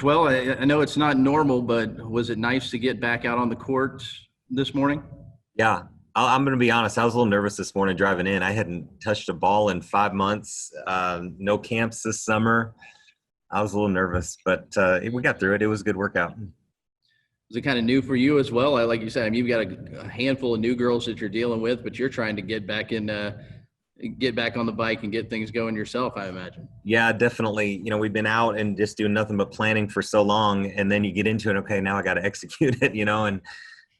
Well, I know it's not normal, but was it nice to get back out on the court this morning? Yeah, I'm going to be honest. I was a little nervous this morning driving in. I hadn't touched a ball in 5 months. No camps this summer. I was a little nervous, but we got through it. It was a good workout. Was it kind of new for you as well? Like you said, I mean, you've got a handful of new girls that you're dealing with, but you're trying to get back on the bike and get things going yourself, I imagine. Yeah, definitely. We've been out and just doing nothing but planning for so long, and then you get into it. Okay, now I got to execute it. And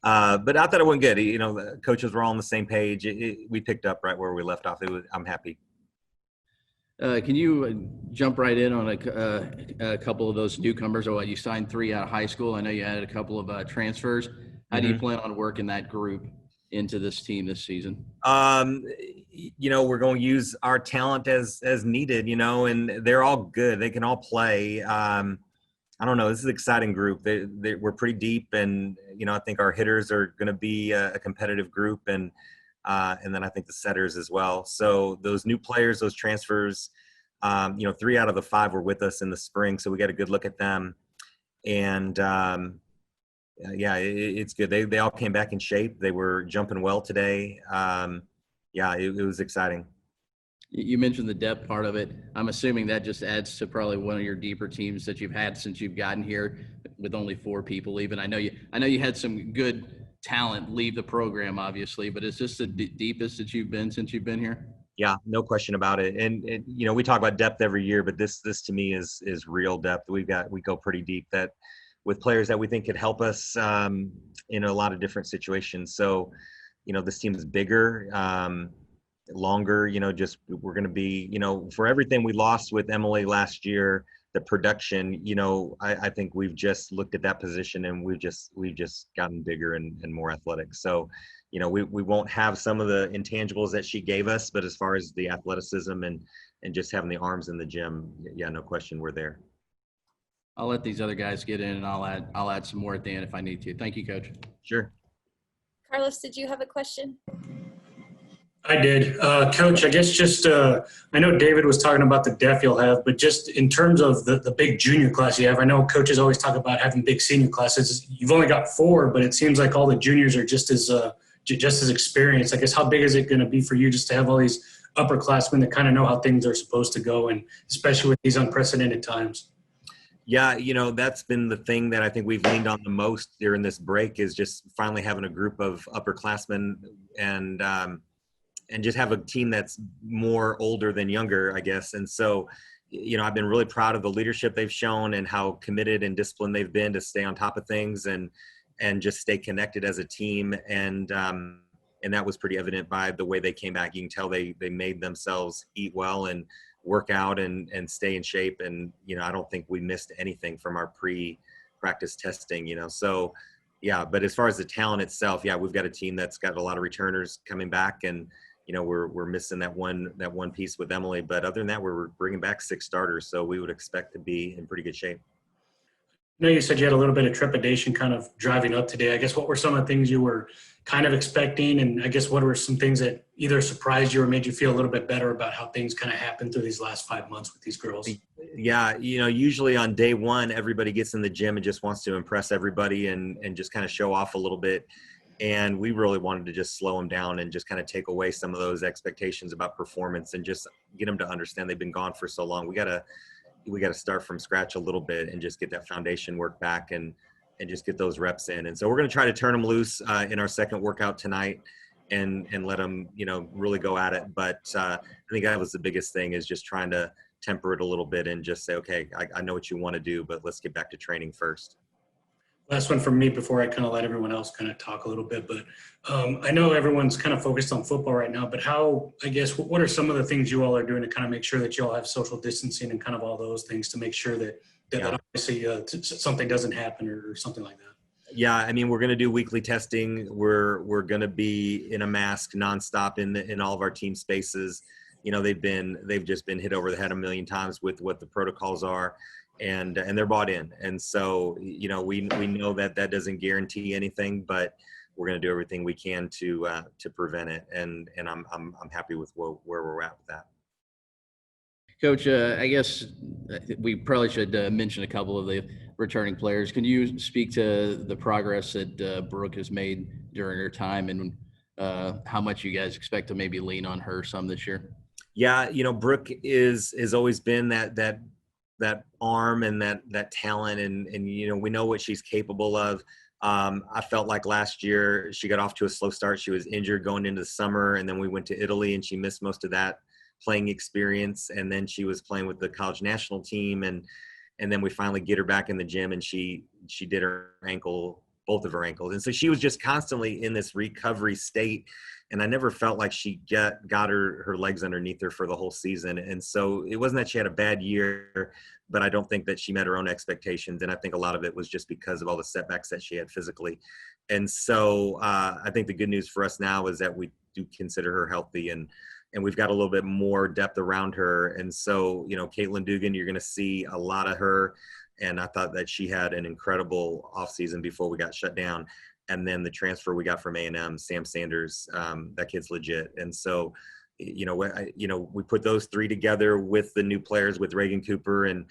but I thought it went good. The coaches were all on the same page. We picked up right where we left off. I'm happy. Can you jump right in on a couple of those newcomers? Or you signed 3 out of high school. I know you added a couple of transfers. How do you plan on working that group into this team this season? We're going to use our talent as needed, and they're all good. They can all play. I don't know. This is an exciting group. We're pretty deep, and I think our hitters are going to be a competitive group, and then I think the setters as well. So those new players, those transfers, 3 out of the 5 were with us in the spring, so we got a good look at them. And it's good. They all came back in shape. They were jumping well today. It was exciting. You mentioned the depth part of it. I'm assuming that just adds to probably one of your deeper teams that you've had since you've gotten here, with only 4 people leaving. I know you had some good talent leave the program, obviously, but is this the deepest that you've been since you've been here? Yeah, no question about it. And we talk about depth every year, but this to me is real depth. We go pretty deep, that with players that we think could help us in a lot of different situations. So, this team is bigger, longer. We're going to be, for everything we lost with Emily last year, the production. I think we've just looked at that position and we've just gotten bigger and more athletic. So, we won't have some of the intangibles that she gave us, but as far as the athleticism and just having the arms in the gym, yeah, no question, we're there. I'll let these other guys get in, and I'll add some more at the end if I need to. Thank you, Coach. Sure. Carlos, did you have a question? I did. Coach, I guess just I know David was talking about the depth you'll have, but just in terms of the big junior class you have, I know coaches always talk about having big senior classes. You've only got 4, but it seems like all the juniors are just as experienced. I guess how big is it going to be for you just to have all these upperclassmen that kind of know how things are supposed to go, and especially with these unprecedented times? Yeah, that's been the thing that I think we've leaned on the most during this break, is just finally having a group of upperclassmen and just have a team that's more older than younger, I guess. And so, I've been really proud of the leadership they've shown and how committed and disciplined they've been to stay on top of things and just stay connected as a team. And that was pretty evident by the way they came back. You can tell they made themselves eat well and work out and stay in shape. And, I don't think we missed anything from our pre-practice testing, So, yeah, but as far as the talent itself, yeah, we've got a team that's got a lot of returners coming back, and, we're missing that one piece with Emily. But other than that, we're bringing back 6 starters. So we would expect to be in pretty good shape. I know you said you had a little bit of trepidation kind of driving up today. I guess what were some of the things you were kind of expecting? And I guess what were some things that either surprised you or made you feel a little bit better about how things kind of happened through these last 5 months with these girls? Yeah, usually on day one, everybody gets in the gym and just wants to impress everybody and just kind of show off a little bit. And we really wanted to just slow them down and just kind of take away some of those expectations about performance and just get them to understand they've been gone for so long. We got to start from scratch a little bit and just get that foundation work back and just get those reps in. And so we're going to try to turn them loose in our second workout tonight and let them, really go at it. But I think that was the biggest thing, is just trying to temper it a little bit and just say, okay, I know what you want to do, but let's get back to training first. Last one from me before I kind of let everyone else kind of talk a little bit. But I know everyone's kind of focused on football right now, but what are some of the things you all are doing to kind of make sure that you all have social distancing and kind of all those things to make sure that obviously something doesn't happen or something like that? Yeah, I mean, we're going to do weekly testing. We're going to be in a mask nonstop in all of our team spaces. They've just been hit over the head a million times with what the protocols are. And they're bought in. And so, we know that doesn't guarantee anything, but we're going to do everything we can to prevent it. And I'm happy with where we're at with that. Coach, I guess we probably should mention a couple of returning players. Can you speak to the progress that Brooke has made during her time, and how much you guys expect to maybe lean on her some this year? Yeah, Brooke has always been that arm and that talent, and we know what she's capable of. I felt like last year she got off to a slow start. She was injured going into the summer, and then we went to Italy, and she missed most of that playing experience. And then she was playing with the college national team, and then we finally get her back in the gym, and she did her ankle, both of her ankles, and so she was just constantly in this recovery state. And I never felt like she got her legs underneath her for the whole season. And so it wasn't that she had a bad year, but I don't think that she met her own expectations. And I think a lot of it was just because of all the setbacks that she had physically. And so I think the good news for us now is that we do consider her healthy, and we've got a little bit more depth around her. And so, Caitlin Dugan, you're going to see a lot of her. And I thought that she had an incredible offseason before we got shut down. And then the transfer we got from A&M, Sam Sanders, that kid's legit. And so, we put those three together with the new players, with Reagan Cooper and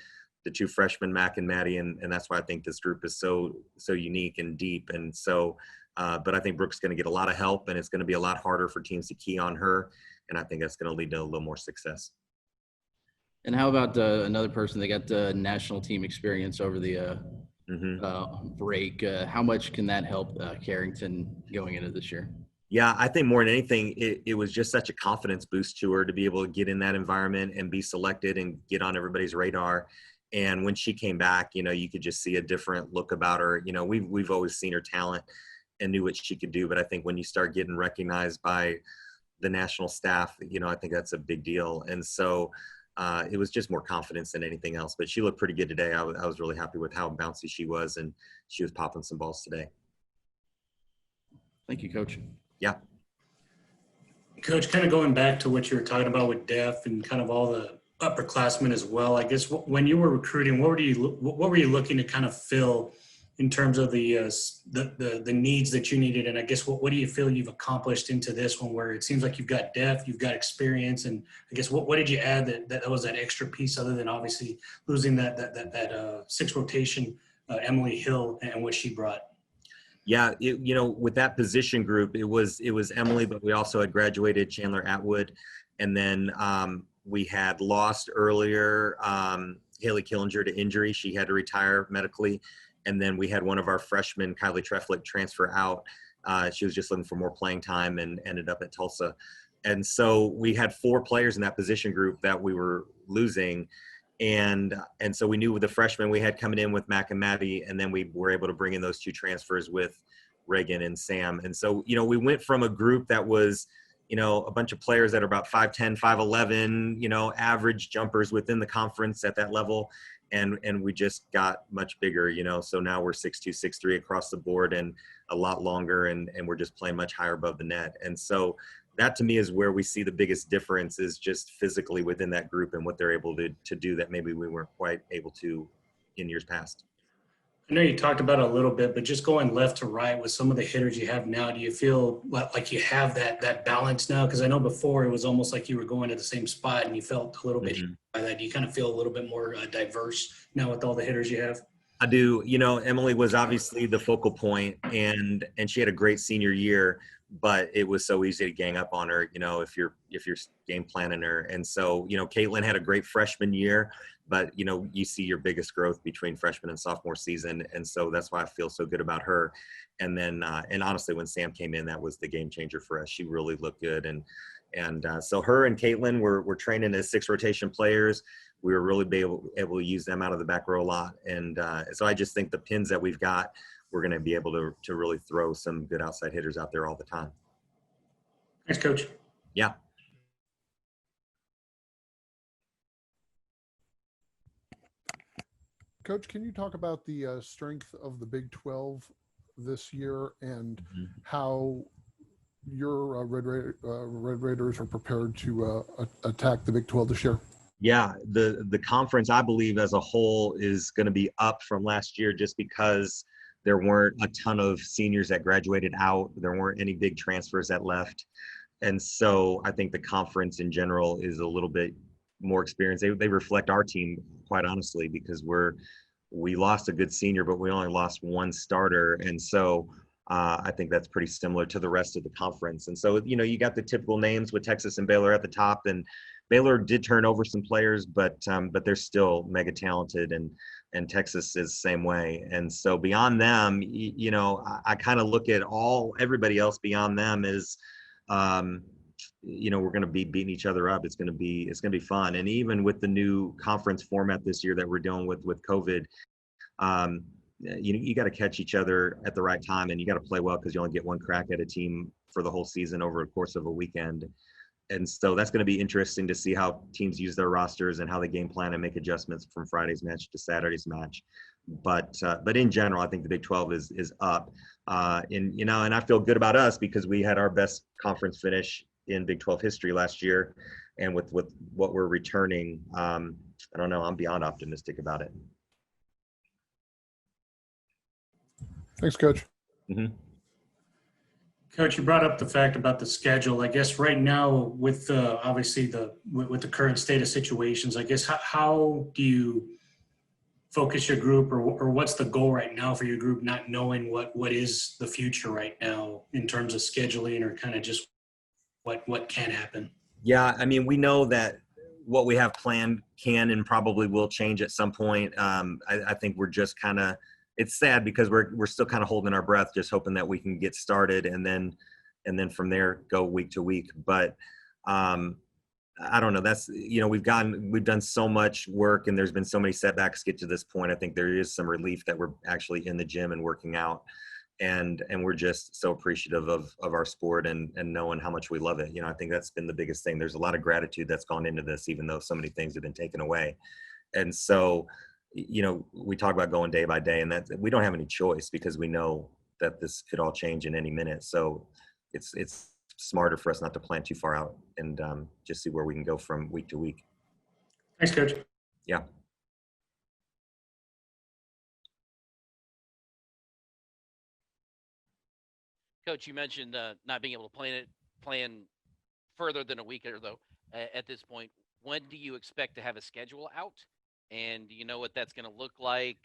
the two freshmen, Mac and Maddie. And that's why I think this group is so unique and deep. And so, but I think Brooke's going to get a lot of help, and it's going to be a lot harder for teams to key on her. And I think that's going to lead to a little more success. And how about another person that got the national team experience over the break? How much can that help Carrington going into this year? Yeah, I think more than anything, it was just such a confidence boost to her to be able to get in that environment and be selected and get on everybody's radar. And when she came back, you could just see a different look about her. We've always seen her talent and knew what she could do. But I think when you start getting recognized by the national staff, I think that's a big deal. And so it was just more confidence than anything else. But she looked pretty good today. I was really happy with how bouncy she was, and she was popping some balls today. Thank you, Coach. Yeah. Coach, kind of going back to what you were talking about with Def and kind of all the upperclassmen as well, I guess when you were recruiting, what were you looking to kind of fill in terms of the needs that you needed? And I guess what do you feel you've accomplished into this one, where it seems like you've got depth, you've got experience, and I guess what did you add that was that extra piece, other than obviously losing that sixth rotation, Emily Hill, and what she brought? Yeah, with that position group, it was Emily, but we also had graduated Chandler Atwood, and then we had lost earlier Haley Killinger to injury. She had to retire medically. And then we had one of our freshmen, Kylie Treflick, transfer out. She was just looking for more playing time and ended up at Tulsa. And so we had 4 players in that position group that we were losing. And so we knew with the freshmen we had coming in with Mac and Maddie, and then we were able to bring in those 2 transfers with Reagan and Sam. And so, we went from a group that was, a bunch of players that are about 5'10", 5'11", average jumpers within the conference at that level. And we just got much bigger, so now we're 6'2", 6'3" across the board, and a lot longer, and we're just playing much higher above the net. And so that to me is where we see the biggest difference, is just physically within that group and what they're able to do that maybe we weren't quite able to in years past. I know you talked about it a little bit, but just going left to right with some of the hitters you have now, do you feel like you have that balance now? Because I know before it was almost like you were going to the same spot and you felt a little bit by that. Do you kind of feel a little bit more diverse now with all the hitters you have? I do. Emily was obviously the focal point, and she had a great senior year, but it was so easy to gang up on her, if you're game planning her. And so, Caitlin had a great freshman year, but, you see your biggest growth between freshman and sophomore season. And so that's why I feel so good about her. And then, and honestly, when Sam came in, that was the game changer for us. She really looked good. And so her and Caitlin were training as 6 rotation players. We were really able to use them out of the back row a lot. And so I just think the pins that we've got, we're going to be able to really throw some good outside hitters out there all the time. Thanks, Coach. Yeah. Coach, can you talk about the strength of the Big 12 this year and how your Red Raiders are prepared to attack the Big 12 this year? Yeah, the conference, I believe, as a whole is going to be up from last year, just because there weren't a ton of seniors that graduated out. There weren't any big transfers that left. And so I think the conference in general is a little bit more experienced. They reflect our team, quite honestly, because we're we lost a good senior, but we only lost one starter. And so I think that's pretty similar to the rest of the conference. And so, you know, you got the typical names with Texas and Baylor at the top, and Baylor did turn over some players, but they're still mega talented, and Texas is the same way. And so beyond them, you know, I kind of look at everybody else beyond them is, you know, we're going to be beating each other up. It's going to be fun. And even with the new conference format this year that we're dealing with COVID, you got to catch each other at the right time, and you got to play well, because you only get one crack at a team for the whole season over the course of a weekend. And so that's going to be interesting to see how teams use their rosters and how they game plan and make adjustments from Friday's match to Saturday's match. But in general, I think the Big 12 is up. And you know, and I feel good about us because we had our best conference finish in Big 12 history last year, and with what we're returning, I don't know, I'm beyond optimistic about it. Thanks, Coach. Mm-hmm. Coach, you brought up the fact about the schedule. I guess right now, with obviously with the current state of situations, I guess how do you focus your group, or what's the goal right now for your group, not knowing what is the future right now in terms of scheduling, or kind of just what can happen? Yeah, I mean, we know that what we have planned can and probably will change at some point. I think we're just kind of, it's sad because we're still kind of holding our breath, just hoping that we can get started and then from there go week to week. But I don't know. That's, you know, we've done so much work, and there's been so many setbacks to get to this point. I think there is some relief that we're actually in the gym and working out, and we're just so appreciative of our sport and knowing how much we love it. You know, I think that's been the biggest thing. There's a lot of gratitude that's gone into this, even though so many things have been taken away. And so, you know, we talk about going day by day, and that we don't have any choice because we know that this could all change in any minute. So it's smarter for us not to plan too far out and just see where we can go from week to week. Thanks, Coach. Yeah. Coach, you mentioned not being able to plan further than a week or though at this point. When do you expect to have a schedule out? And do you know what that's going to look like,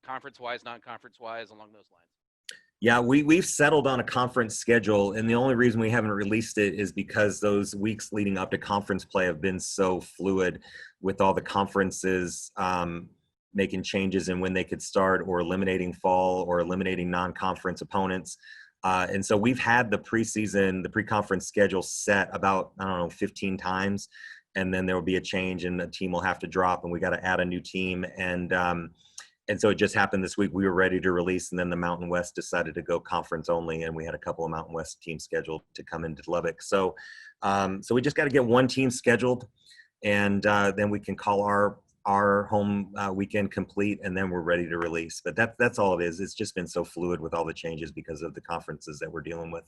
conference-wise, non-conference wise, along those lines? Yeah, we've settled on a conference schedule, and the only reason we haven't released it is because those weeks leading up to conference play have been so fluid, with all the conferences making changes in when they could start, or eliminating fall, or eliminating non-conference opponents. And so we've had the pre-conference schedule set about, 15 times, and then there will be a change and a team will have to drop, and we got to add a new team. And so it just happened this week. We were ready to release, and then the Mountain West decided to go conference only, and we had a couple of Mountain West teams scheduled to come into Lubbock. So we just got to get one team scheduled, and then we can call our home weekend complete, and then we're ready to release. But that's all it is. It's just been so fluid with all the changes because of the conferences that we're dealing with.